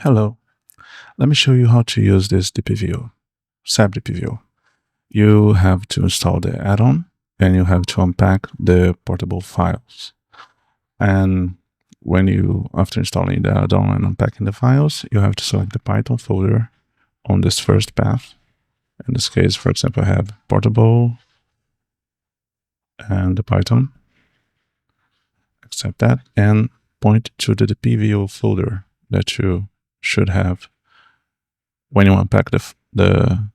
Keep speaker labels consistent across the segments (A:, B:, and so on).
A: Hello, let me show you how to use this DPVO, CEB DPVO. You have to install the add-on and you have to unpack the portable files. And after installing the add-on and unpacking the files, you have to select the Python folder on this first path. In this case, for example, I have portable and the Python. Accept that and point to the DPVO folder that you should have when you unpack the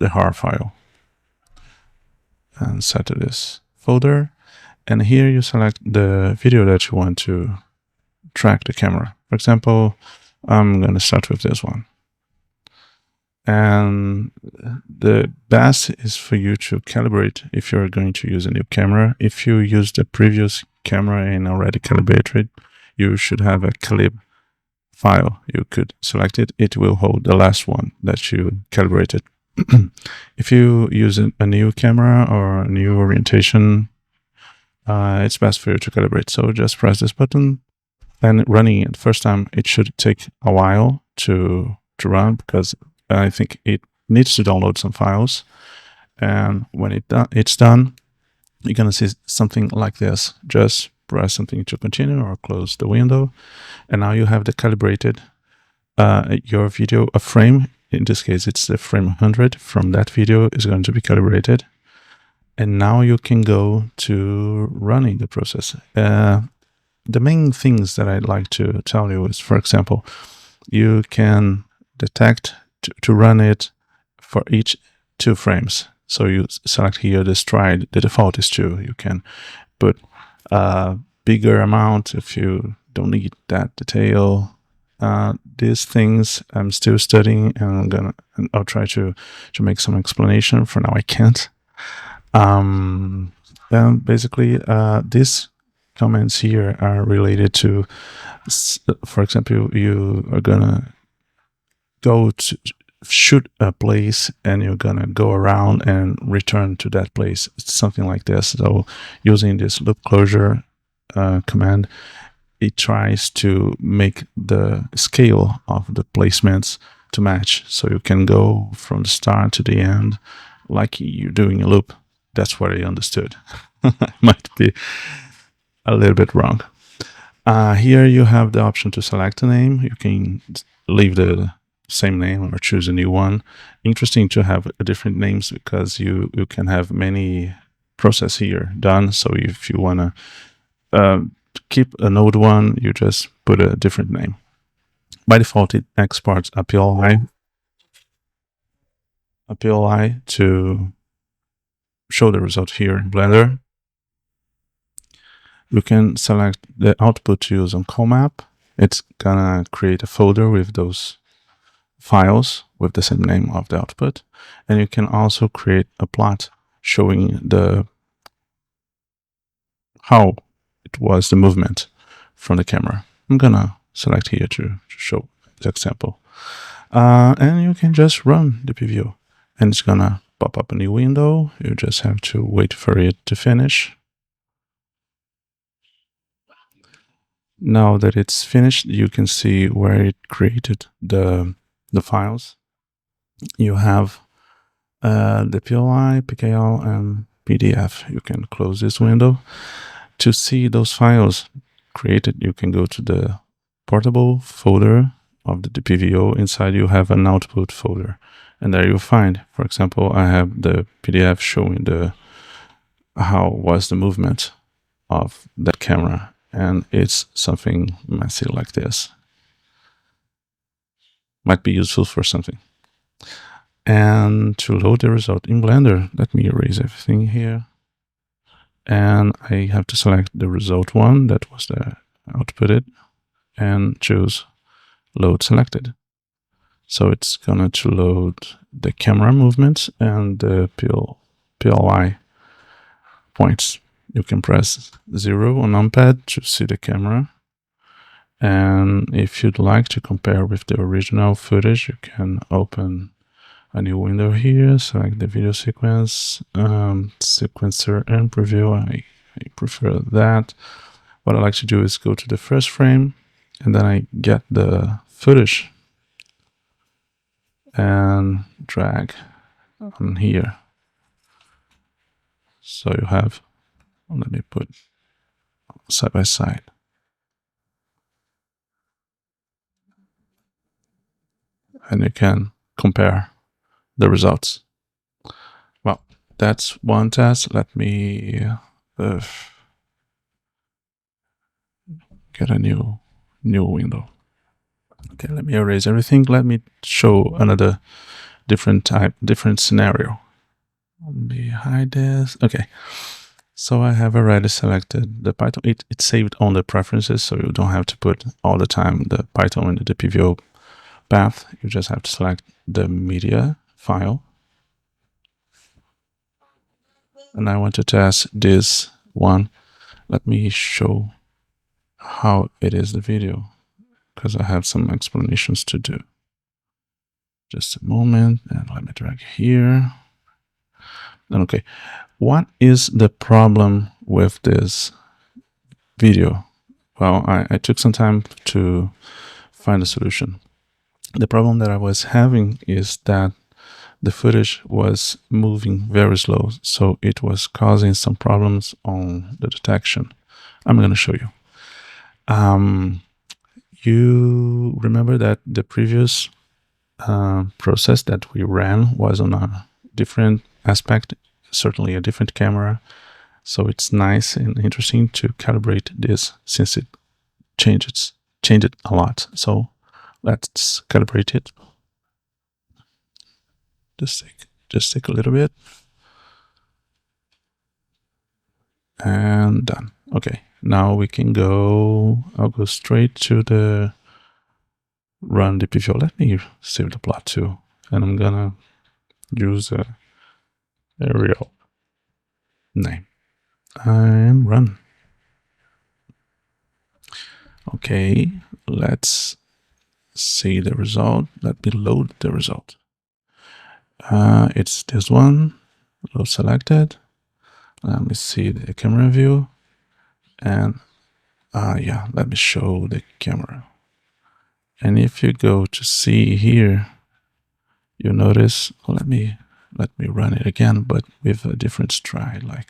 A: har file, and set to this folder. And here you select the video that you want to track the camera. For example, I'm going to start with this one. And the best is for you to calibrate if you're going to use a new camera. If you use the previous camera and already calibrated, you should have a calib file. You could select it. It will hold the last one that you calibrated. If you use a new camera or a new orientation, it's best for you to calibrate. So just press this button, and running it first time, it should take a while to run because I think it needs to download some files. And when it's done, you're going to see something like this. Just press something to continue or close the window. And now you have the calibrated your video, a frame. In this case, it's the frame 100 from that video is going to be calibrated. And now you can go to running the process. The main things that I'd like to tell you is, for example, you can detect to run it for each 2 frames. So you select here the stride, the default is 2. You can put a bigger amount if you don't need that detail. These things I'm still studying, and I'll try to make some explanation. For now, I can't. Basically, these comments here are related to, for example, you are gonna go to shoot a place and you're gonna go around and return to that place. It's something like this. So using this loop closure command, it tries to make the scale of the placements to match. So you can go from the start to the end like you're doing a loop. That's what I understood. Might be a little bit wrong. Here you have the option to select a name. You can leave the same name or choose a new one. Interesting to have different names because you can have many process here done. So if you want to keep an old one, you just put a different name. By default, it exports a PLI to show the result here in Blender. You can select the output to use on CalMap. It's gonna create a folder with those files with the same name of the output. And you can also create a plot showing how it was the movement from the camera. I'm gonna select here to show the example. And you can just run the DPVO and it's gonna pop up a new window. You just have to wait for it to finish. Now that it's finished, you can see where it created the files. You have the PLI, PKL, and PDF. You can close this window. To see those files created, you can go to the portable folder of the DPVO. Inside you have an output folder. And there you'll find, for example, I have the PDF showing how was the movement of that camera. And it's something messy like this. Might be useful for something. And to load the result in Blender, let me erase everything here. And I have to select the result one, that was the outputted, and choose load selected. So it's going to load the camera movements and the PLI points. You can press 0 on numpad to see the camera. And if you'd like to compare with the original footage, you can open a new window here, select the video sequence, sequencer and preview. I prefer that. What I like to do is go to the first frame, and then I get the footage and drag on here. So you have, let me put side by side. And you can compare the results. Well, that's one test. Let me get a new window. Okay, let me erase everything. Let me show another different scenario. Let me hide this. Okay, so I have already selected the Python. It's saved on the preferences, so you don't have to put all the time the Python in the DPVO path. You just have to select the media file. And I want to test this one. Let me show how it is the video, because I have some explanations to do. Just a moment, and let me drag here. And okay, what is the problem with this video? Well, I took some time to find a solution. The problem that I was having is that the footage was moving very slow, so it was causing some problems on the detection. I'm going to show you. You remember that the previous process that we ran was on a different aspect, certainly a different camera. So it's nice and interesting to calibrate this since it changed a lot. So let's calibrate it. Just take a little bit. And done. Okay, now we can go, I'll go straight to the run DPVO. Let me save the plot too. And I'm gonna use a real name. I'm run. Okay, let's see the result. Let me load the result. It's this one, load selected. Let me see the camera view. And yeah, let me show the camera. And if you go to see here, you notice, let me run it again, but with a different stride, like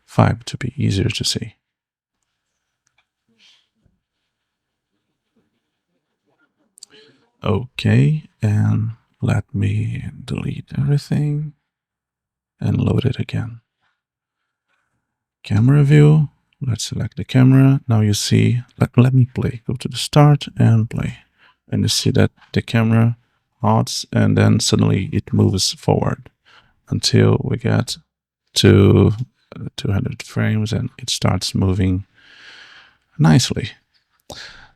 A: 5 to be easier to see. Okay, and let me delete everything and load it again. Camera view, let's select the camera. Now you see, let me play, go to the start and play. And you see that the camera halts and then suddenly it moves forward until we get to 200 frames and it starts moving nicely.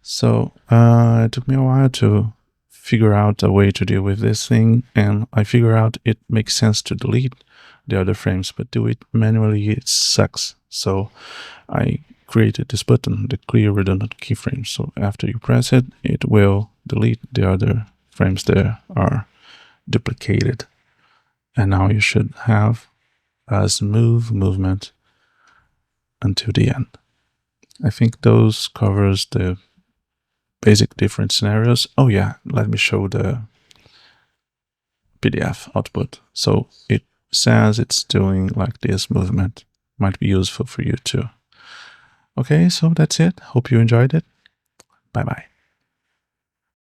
A: So it took me a while to figure out a way to deal with this thing, and I figure out it makes sense to delete the other frames, but do it manually it sucks. So I created this button, the clear redundant keyframes. So after you press it, it will delete the other frames that are duplicated. And now you should have a smooth movement until the end. I think those covers the basic different scenarios. Oh yeah, let me show the PDF output. So it says it's doing like this movement. Might be useful for you too. Okay, so that's it. Hope you enjoyed it. Bye-bye.